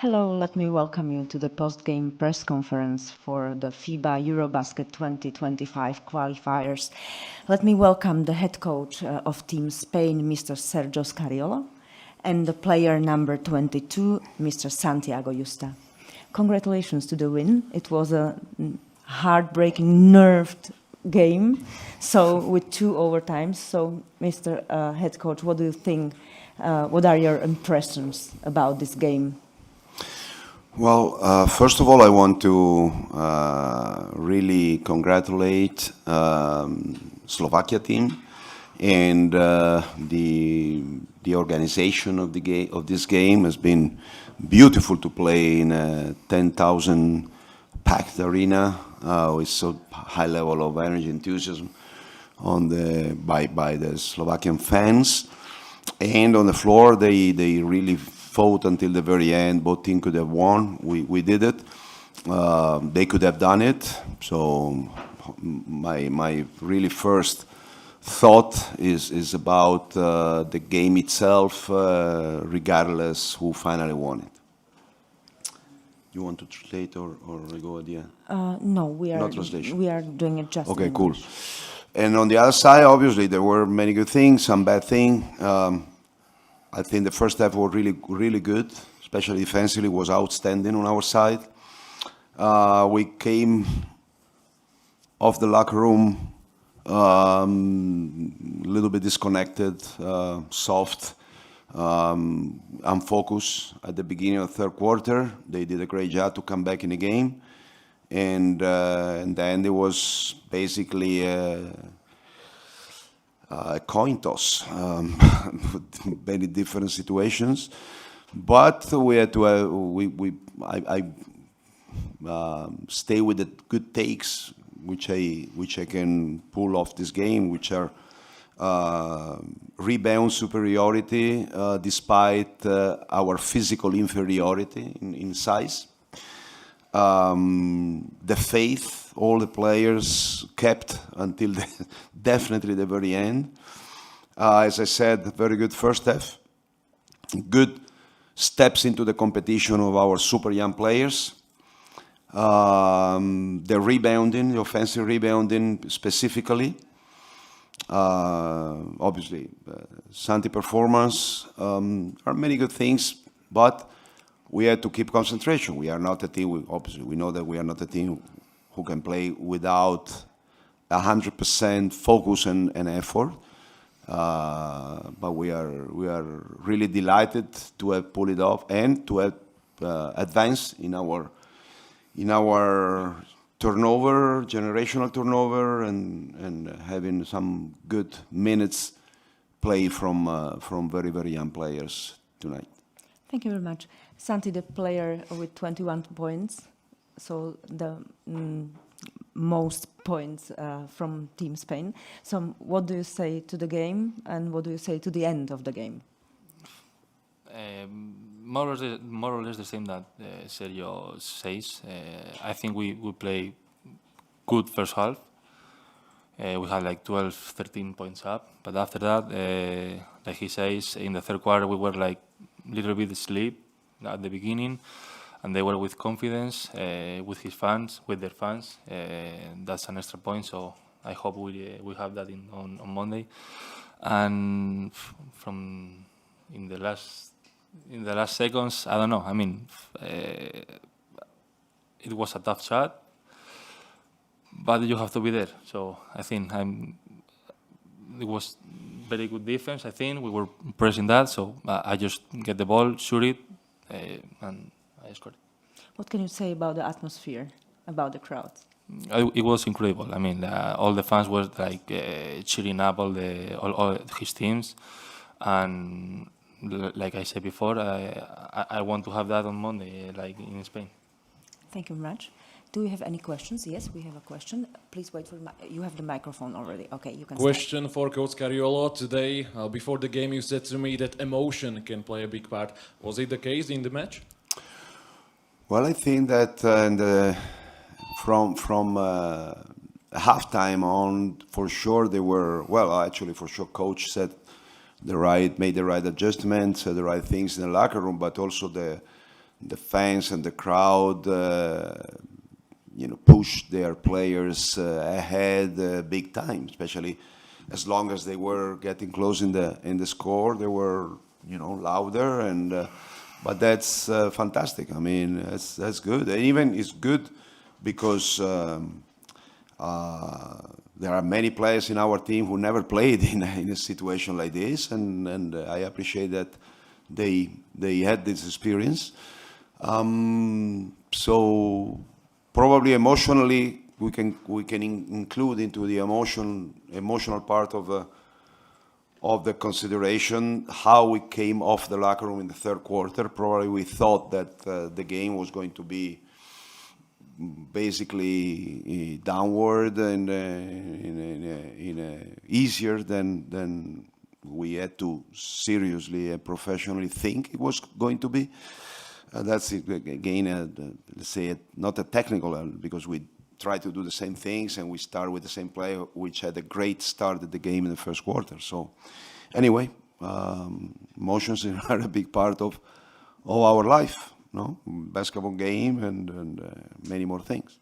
Hello, let me welcome you to the post-game press conference for the FIBA EuroBasket 2025 qualifiers. Let me welcome the head coach of Team Spain, Mr. Sergio Scariolo, and the player number 22, Mr. Santiago Justa. Congratulations to the win. It was a heartbreaking, nerved game, so with 2 overtimes. So, Mr. Head Coach, what do you think? What are your impressions about this game? Well, first of all, I want to really congratulate Slovakia team and the organization of this game has been beautiful to play in a 10,000 packed arena with so high level of energy enthusiasm by the Slovakian fans, and on the floor they really fought until the very end. Both teams could have won. We did it. They could have done it. So my really first thought is about the game itself, regardless who finally won it. You want to translate or go at the end? No, we are not translation. We are doing it just. Okay, in cool. English. And on the other side, obviously, there were many good things, some bad things. I think the first half was really good, especially defensively, was outstanding on our side. We came off the locker room a little bit disconnected, soft, unfocused at the beginning of the third quarter. They did a great job to come back in the game. And then there was basically a coin toss, many different situations, but we had to I stay with the good takes which I can pull off this game, which are rebound superiority despite our physical inferiority in size. The faith all the players kept until definitely the very end. As I said, very good first half. Good steps into the competition of our super young players. The rebounding, the offensive rebounding specifically. Obviously, Santi performance are many good things, but we had to keep concentration. We are not a team. Obviously, we know that we are not a team who can play without 100% focus and effort. But we are really delighted to have pulled it off and to have advanced in our turnover, generational turnover, and having some good minutes play from very young players tonight. Thank you very much. Santi, the player with 21 points, so the most points from Team Spain. So what do you say to the game and what do you say to the end of the game? More or less the same that Sergio says. I think we play good first half. We had like 12, 13 points up. But after that, like he says, in the third quarter we were like a little bit asleep at the beginning, and they were with confidence, with their fans. That's an extra point. So I hope we have that on Monday. And from in the last seconds, I don't know. I mean, it was a tough shot, but you have to be there. So I think it was very good defense. I think we were pressing that. So I just get the ball, shoot it, and I scored. What can you say about the atmosphere, about the crowd? It was incredible. I mean, all the fans were like cheering up all his teams, and like I said before, I want to have that on Monday, like in Spain. Thank you very much. Do you have any questions? Yes, we have a question. Please wait for you have the microphone already. Okay, you can Question start. for Coach Scariolo. Today, before the game, you said to me that emotion can play a big part. Was it the case in the match? Well, I think that from halftime on, for sure they were. Well, actually, for sure, coach made the right adjustments, said the right things in the locker room, but also the the fans and the crowd, push their players ahead big time, especially as long as they were getting close in the score, they were, louder and. But that's fantastic. I mean, that's good. And even it's good because there are many players in our team who never played in a situation like this, and I appreciate that they had this experience. So probably emotionally, we can include into the emotional part of the consideration how we came off the locker room in the third quarter. Probably we thought that the game was going to be basically downward and easier than we had to seriously and professionally think it was going to be. That's again, let's say, not a technical, because we try to do the same things and we start with the same player, which had a great start at the game in the first quarter. So anyway, emotions are a big part of our life, no? Basketball game and many more things.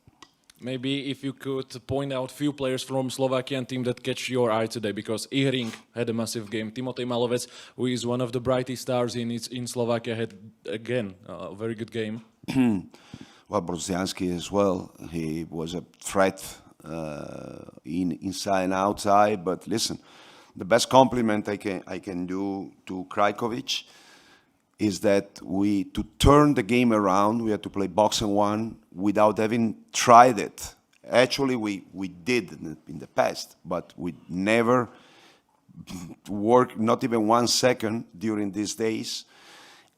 Maybe if you could point out few players from Slovakian team that catch your eye today, because Ihring had a massive game. Timotej Malovec, who is one of the brightest stars in Slovakia, had again a very good game. Well, Brodzianski as well. He was a threat inside and outside. But listen, the best compliment I can do to Krajkovic is that to turn the game around, we had to play box and one without having tried it. Actually, we did in the past, but we never worked, not even 1 second during these days.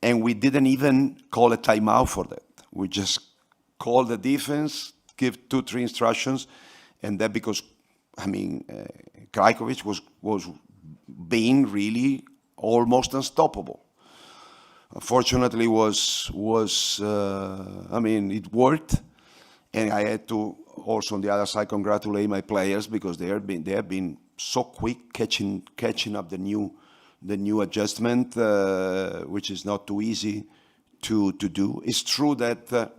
And we didn't even call a timeout for that. We just called the defense, give 2-3 instructions, and that because, Krajkovic was being really almost unstoppable. Unfortunately, it worked, and I had to also on the other side congratulate my players because they have been so quick catching up the new adjustment, which is not too easy to do. It's true that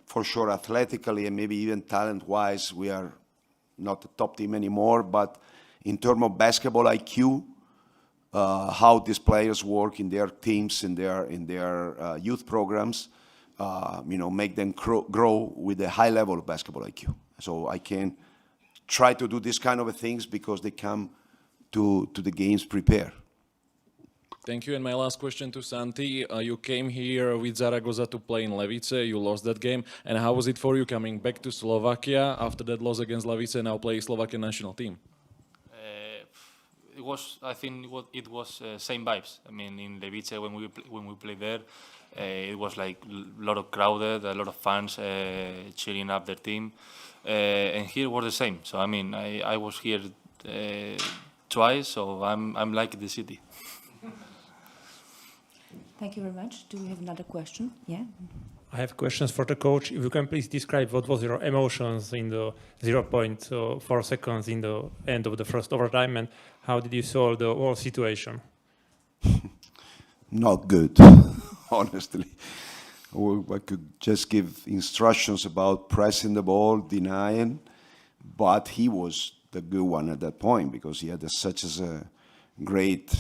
for sure athletically and maybe even talent-wise we are not a top team anymore, but in terms of basketball IQ, how these players work in their teams, in their youth programs, make them grow with a high level of basketball IQ. So I can try to do these kind of things because they come to the games prepared. Thank you. And my last question to Santi. You came here with Zaragoza to play in Levice. You lost that game. And how was it for you coming back to Slovakia after that loss against Levice, now play Slovakian national team? It was same vibes. I mean, in Levice when we played there, it was like a lot of crowded, a lot of fans cheering up their team, and here was the same. So I mean, I was here twice, so I'm liking the city. Thank you very much. Do we have another question? Yeah. I have questions for the coach. If you can please describe what was your emotions in the 0.4 seconds in the end of the first overtime, and how did you solve the whole situation? Not good, honestly. I could just give instructions about pressing the ball, denying, but he was the good one at that point because he had such a great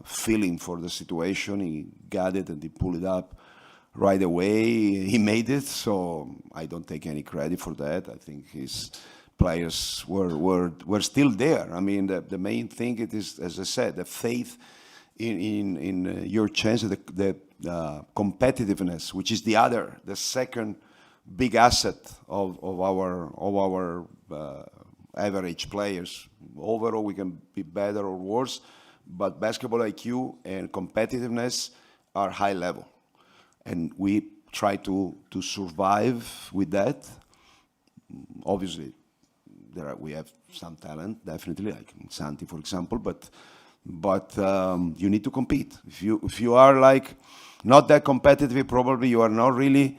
feeling for the situation. He got it and he pulled it up right away. He made it, so I don't take any credit for that. I think his players were still there. I mean, the main thing it is, as I said, the faith in your chances, the competitiveness, which is the second big asset of our average players. Overall, we can be better or worse, but basketball IQ and competitiveness are high level. And we try to survive with that. Obviously, we have some talent, definitely, like Santi, for example, but you need to compete. If you are like not that competitive, probably you are not really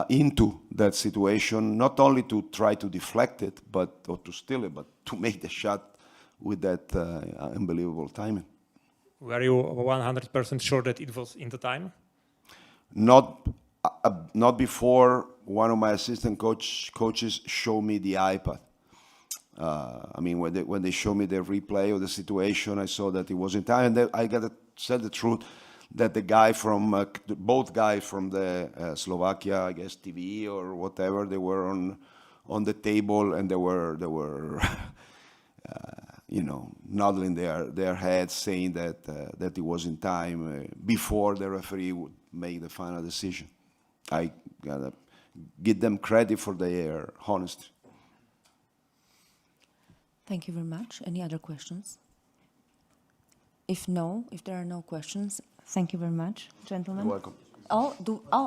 into that situation, not only to try to deflect it, or to steal it, but to make the shot with that unbelievable timing. Were you 100% sure that it was in the time? not before one of my assistant coaches showed me the iPad. I mean, when they showed me the replay of the situation, I saw that it was in time. And then I got to tell the truth that the guy from both guys from the Slovakia, I guess TV or whatever, they were on the table and they were you know, nodding their heads, saying that it was in time before the referee would make the final decision. I gotta give them credit for their honesty. Thank you very much. Any other questions? If there are no questions, thank you very much, gentlemen. You're welcome.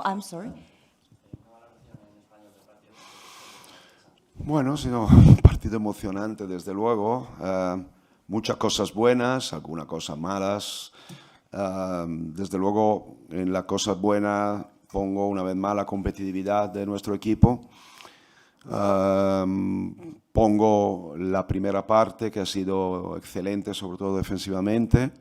I'm sorry. Bueno, ha sido un partido emocionante, desde luego. Muchas cosas buenas, algunas cosas malas. Desde luego, en las cosas buenas pongo una vez más la competitividad de nuestro equipo. Pongo la primera parte, que ha sido excelente, sobre todo defensivamente.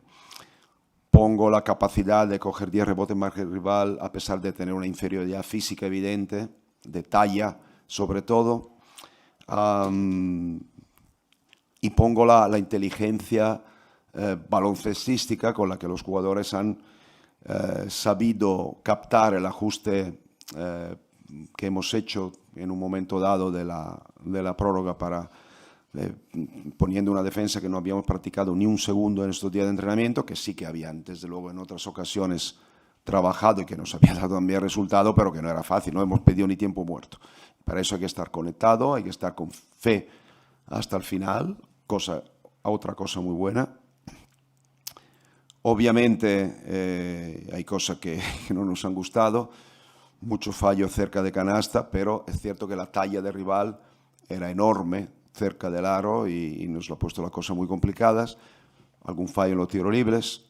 Pongo la capacidad de coger 10 rebotes más que el rival, a pesar de tener una inferioridad física evidente, de talla sobre todo. Y pongo la inteligencia baloncestística con la que los jugadores han sabido captar el ajuste que hemos hecho en un momento dado de la prórroga para poniendo una defensa que no habíamos practicado ni un segundo en estos días de entrenamiento, que sí que habían, desde luego, en otras ocasiones trabajado y que nos había dado también resultado, pero que no era fácil, no hemos pedido ni tiempo muerto. Para eso hay que estar conectado, hay que estar con fe hasta el final, otra cosa muy buena. Obviamente hay cosas que no nos han gustado, muchos fallos cerca de canasta, pero es cierto que la talla del rival era enorme cerca del aro y nos lo ha puesto las cosas muy complicadas. Algún fallo en los tiros libres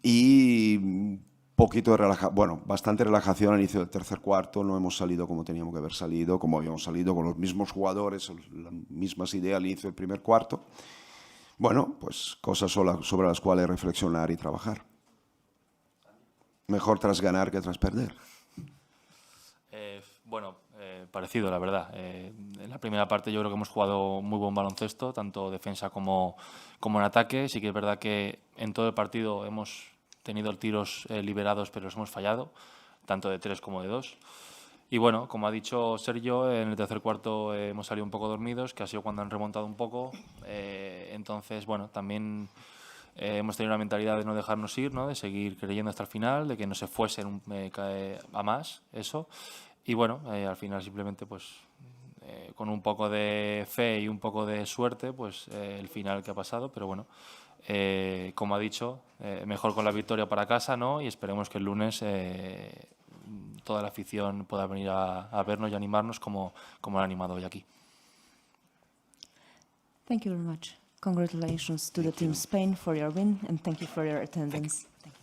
y poquito de bastante relajación al inicio del tercer cuarto. No hemos salido como teníamos que haber salido, como habíamos salido con los mismos jugadores, las mismas ideas al inicio del primer cuarto. Bueno, pues cosas sobre las cuales reflexionar y trabajar. Mejor tras ganar que tras perder. Parecido, la verdad. En la primera parte yo creo que hemos jugado muy buen baloncesto, tanto defensa como en ataque. Sí que es verdad que en todo el partido hemos tenido tiros liberados, pero los hemos fallado, tanto de 3 como de 2. Y bueno, como ha dicho Sergio, en el tercer cuarto hemos salido un poco dormidos, que ha sido cuando han remontado un poco. Entonces, bueno, también hemos tenido la mentalidad de no dejarnos ir, ¿no? De seguir creyendo hasta el final, de que no se fuesen a más, eso. Y bueno, al final simplemente pues con un poco de fe y un poco de suerte, pues el final que ha pasado, pero bueno, como ha dicho, mejor con la victoria para casa, ¿no? Y esperemos que el lunes toda la afición pueda venir a vernos y animarnos como lo han animado hoy aquí. Thank you very much. Congratulations to the team Spain for your win and thank you for your attendance. Thank you.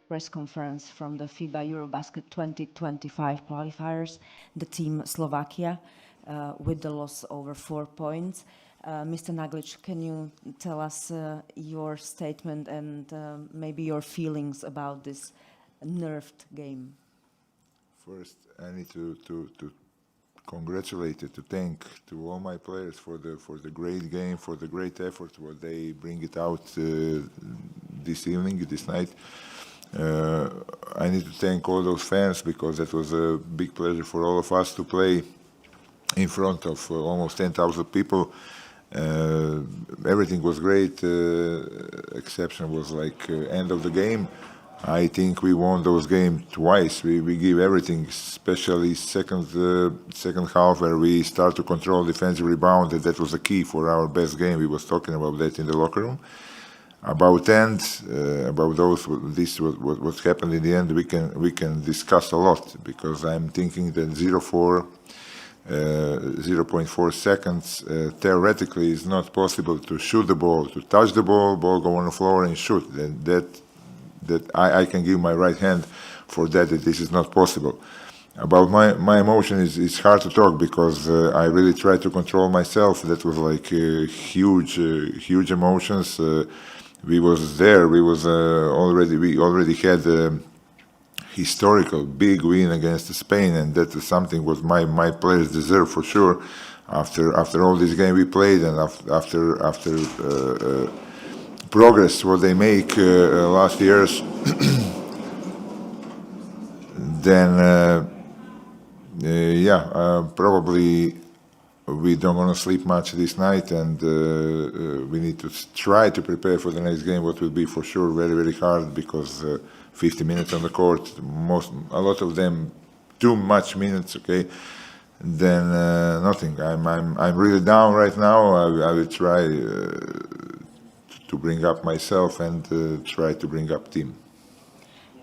Press conference from the FIBA EuroBasket 2025 qualifiers, the team Slovakia, with the loss over 4 points. Mr. Naglic, can you tell us your statement and maybe your feelings about this nerfed game? First, I need to congratulate to thank to all my players for the great game, for the great effort what they bring it out this evening, this night. I need to thank all those fans because that was a big pleasure for all of us to play in front of almost 10,000 people. Everything was great. Exception was like end of the game. I think we won those games twice. We give everything, especially second half where we start to control defensive rebound. That was the key for our best game. We was talking about that in the locker room. About what happened in the end, we can discuss a lot because I'm thinking that 0.4 seconds theoretically is not possible to shoot the ball, to touch the ball go on the floor and shoot. And that I can give my right hand for that this is not possible. About my emotion is hard to talk because I really try to control myself. That was like huge emotions. We was there. We already had a historical big win against Spain, and that is something what my players deserve for sure. After all this game we played, and after progress what they make last years, then probably we don't want to sleep much this night, and we need to try to prepare for the next game, what will be for sure very, very hard because 50 minutes on the court, a lot of them too much minutes, okay? Then nothing. I'm really down right now. I will try to bring up myself and try to bring up team.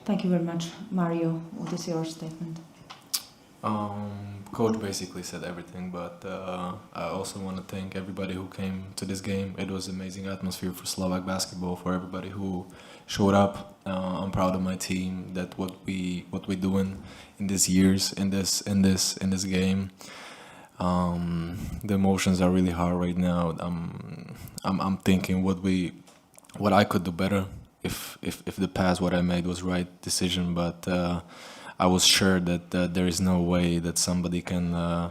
Thank you very much. Mario, what is your statement? Coach basically said everything, but I also want to thank everybody who came to this game. It was an amazing atmosphere for Slovak basketball, for everybody who showed up. I'm proud of my team, that what we doing in these years, in this game. The emotions are really hard right now. I'm thinking what I could do better if the past what I made was right decision, but I was sure that there is no way that somebody can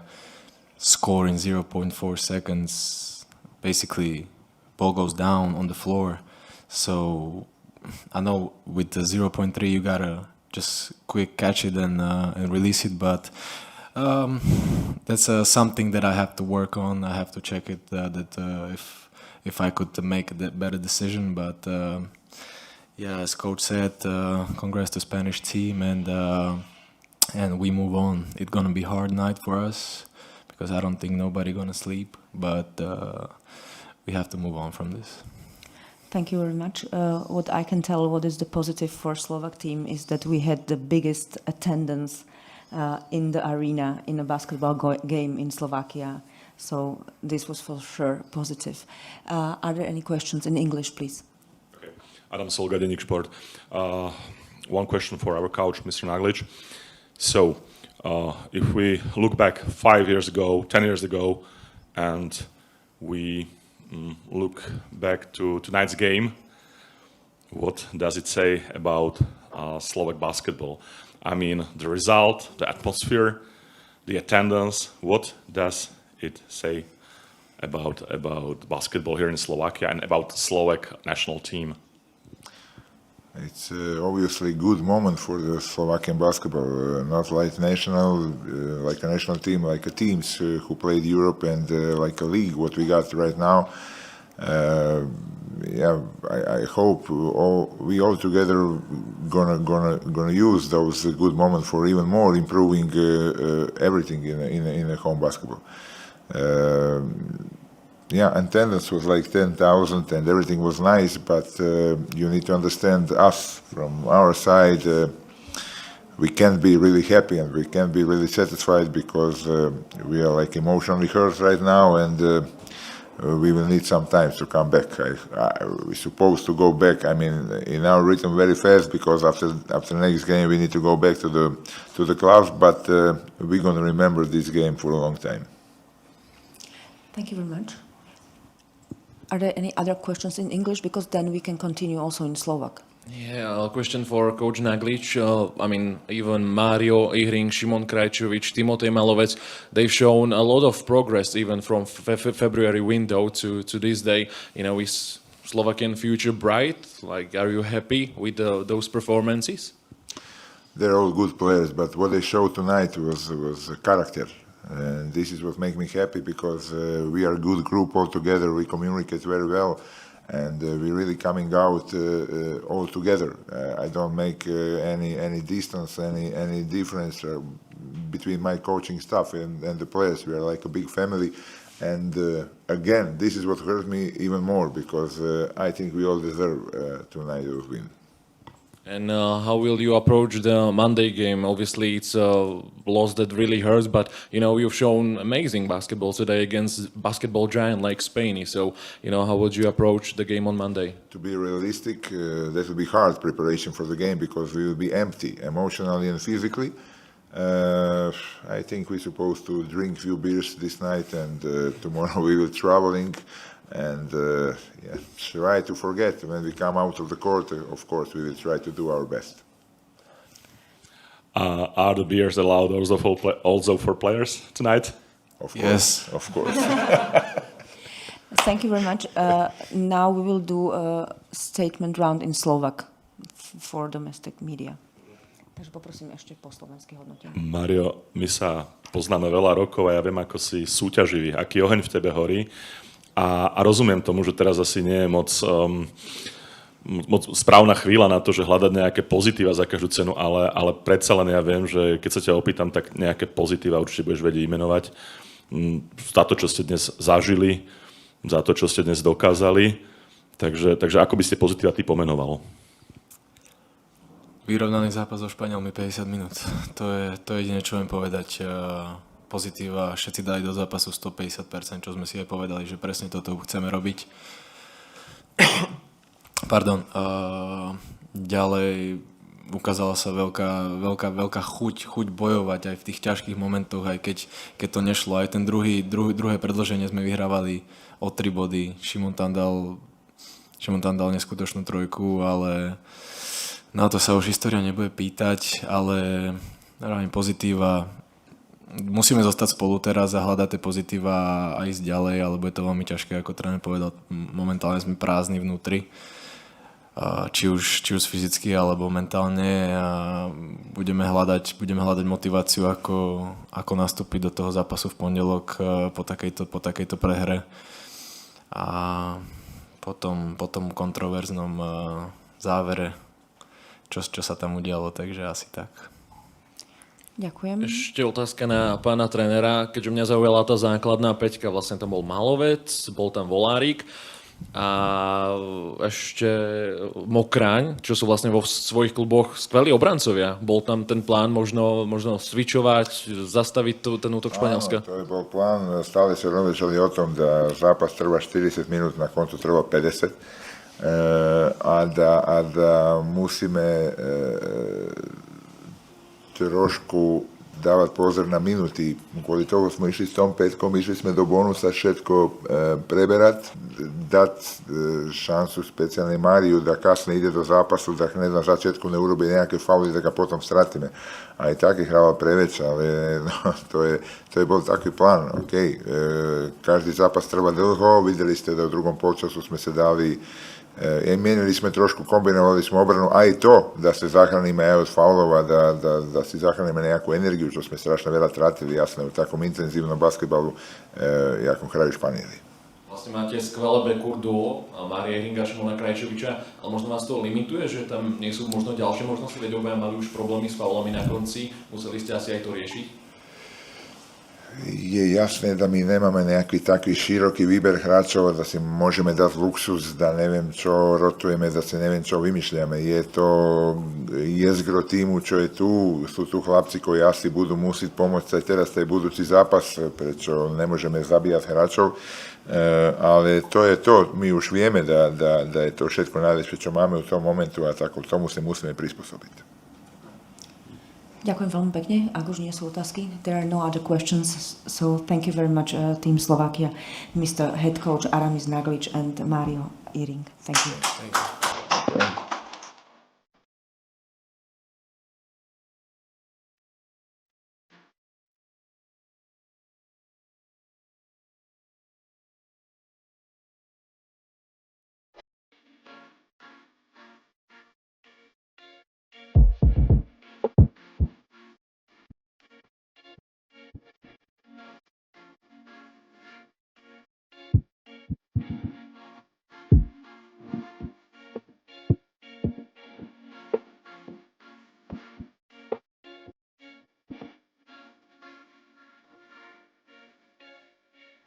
score in 0.4 seconds. Basically, ball goes down on the floor. So I know with the 0.3 you gotta just quick catch it and release it, but that's something that I have to work on. I have to check it if I could make a better decision, but. Yeah, as coach said, congrats to Spanish team, and we move on. It's gonna be a hard night for us because I don't think nobody gonna sleep, but we have to move on from this. Thank you very much. What I can tell, what is the positive for Slovak team is that we had the biggest attendance in the arena in a basketball game in Slovakia. So this was for sure positive. Are there any questions in English, please? Adam Solga, Deník Šport. One question for our coach, Mr. Naglic. So, if we look back 5 years ago, 10 years ago, and we look back to tonight's game, what does it say about Slovak basketball? I mean, the result, the atmosphere, the attendance, what does it say about basketball here in Slovakia and about the Slovak national team? It's obviously a good moment for the Slovakian basketball, not like national, like a national team, like a teams who played Europe and like a league. What we got right now, I hope we all together gonna use those good moments for even more improving everything in a home basketball. Attendance was like 10,000 and everything was nice, but you need to understand us from our side. We can't be really happy and we can't be really satisfied because we are like emotionally hurt right now, and we will need some time to come back. We're supposed to go back. I mean, in our rhythm very fast because after the next game we need to go back to the clubs. But we're gonna remember this game for a long time. Thank you very much. Are there any other questions in English? Because then we can continue also in Slovak. Yeah, a question for Coach Naglic. I mean, even Mario Ihring, Šimon Krajčovič, Timotej Malovec, they've shown a lot of progress even from February window to this day. You know, Slovakian future bright? Like, are you happy with those performances? They're all good players, but what they showed tonight was character. And this is what makes me happy because we are a good group all together. We communicate very well, and we're really coming out all together. I don't make any distance, any difference between my coaching staff and the players. We are like a big family. And again, this is what hurt me even more because I think we all deserve tonight to win. And how will you approach the Monday game? Obviously, it's a loss that really hurts, but you've shown amazing basketball today against basketball giant like Spain. So, how would you approach the game on Monday? To be realistic, that will be hard preparation for the game because we will be empty emotionally and physically. I think we're supposed to drink a few beers this night, and tomorrow we will traveling. And try to forget when we come out of the court. Of course, we will try to do our best. Are the beers allowed also for players tonight? Of course, Yes. of course. Thank you very much. Now we will do a statement round in Slovak for domestic media. Takže poprosím ešte po slovensky hodnotenie. Mario, my sa poznáme veľa rokov a ja viem, ako si súťaživý, aký oheň v tebe horí. A rozumiem tomu, že teraz asi nie je moc správna chvíľa na to, že hľadať nejaké pozitíva za každú cenu, ale predsa len ja viem, že keď sa ťa opýtam, tak nejaké pozitíva určite budeš vedieť vymenovať. Za to, čo ste dnes zažili, za to, čo ste dnes dokázali. Takže ako by ste pozitíva ty pomenoval? Vyrovnaný zápas so Španielmi 50 minút. To je jediné, čo viem povedať. Pozitíva, všetci dali do zápasu 150%, čo sme si aj povedali, že presne toto chceme robiť. Pardon. Ďalej ukázala sa veľká chuť bojovať aj v tých ťažkých momentoch, aj keď to nešlo. Aj ten druhé predĺženie sme vyhrávali o 3 body. Šimon tam dal neskutočnú trojku, ale na to sa už história nebude pýtať, ale pozitíva. Musíme zostať spolu teraz a hľadať tie pozitíva a ísť ďalej, alebo je to veľmi ťažké, ako tréner povedal. Momentálne sme prázdni vnútri, či už fyzicky alebo mentálne, a budeme hľadať motiváciu, ako nastúpiť do toho zápasu v pondelok po takejto prehre a potom kontroverznom závere, čo sa tam udialo, takže asi tak. Ďakujem. Ešte otázka na pána trénera, keďže mňa zaujala tá základná päťka, vlastne tam bol Malovec, bol tam Volárik a ešte Mokráň, čo sú vlastne vo svojich kluboch skvelí obrancovia. Bol tam ten plán možno switchovať, zastaviť ten útok Španielska? Áno, to je bol plán, stále sa rozmýšľali o tom, da zápas trvá 40 minút, na koncu trvá 50 a da musíme trošku dávať pozor na minuty. Kvôli toho sme išli s tom päťkom, išli sme do bonusa všetko preberať, dať šancu speciálne Máriu, da kasne ide do zápasu, da hneď na začiatku neurobí nejaké fauly, tak a potom stratíme. Aj tak ich hrával preveč, ale to je bol taký plán. Okay. Každý zápas trvá dlho, videli ste, da v drugom polčasu sme sa dali mienili sme trošku, kombinovali sme obranu, aj to, da se zachránime aj od faulov a da si zachránime nejakú energiu, čo sme strašne veľa tratili, jasné, v takom intenzívnom basketbalu, jakom hrajú Španieli. Vlastne máte skvelé backcourt duo, Mária Hringa, Šimona Krajčoviča, ale možno vás to limituje, že tam nie sú možno ďalšie možnosti, veď obaja mali už problémy s faulami na konci, museli ste asi aj to riešiť? Je jasné, da mi nemáme nejaký taký široký výber hráčov, da si môžeme dať luxus, da neviem čo rotujeme, da si neviem čo vymýšľame. Je to jezgro týmu, čo je tu, sú tu chlapci, koji asi budú musieť pomôcť aj teraz tej budúci zápas, prečo nemôžeme zabíjať hráčov. Ale to je to, my už vieme, da je to všetko najlepšie, čo máme v tom momentu a tak, tomu si musíme prispôsobiť. Ďakujem veľmi pekne. Ak už nie sú otázky, there are no other questions. So thank you very much, Team Slovakia, Mr. Head Coach Aramis Naglič and Mario Iring. Thank you. Thank you.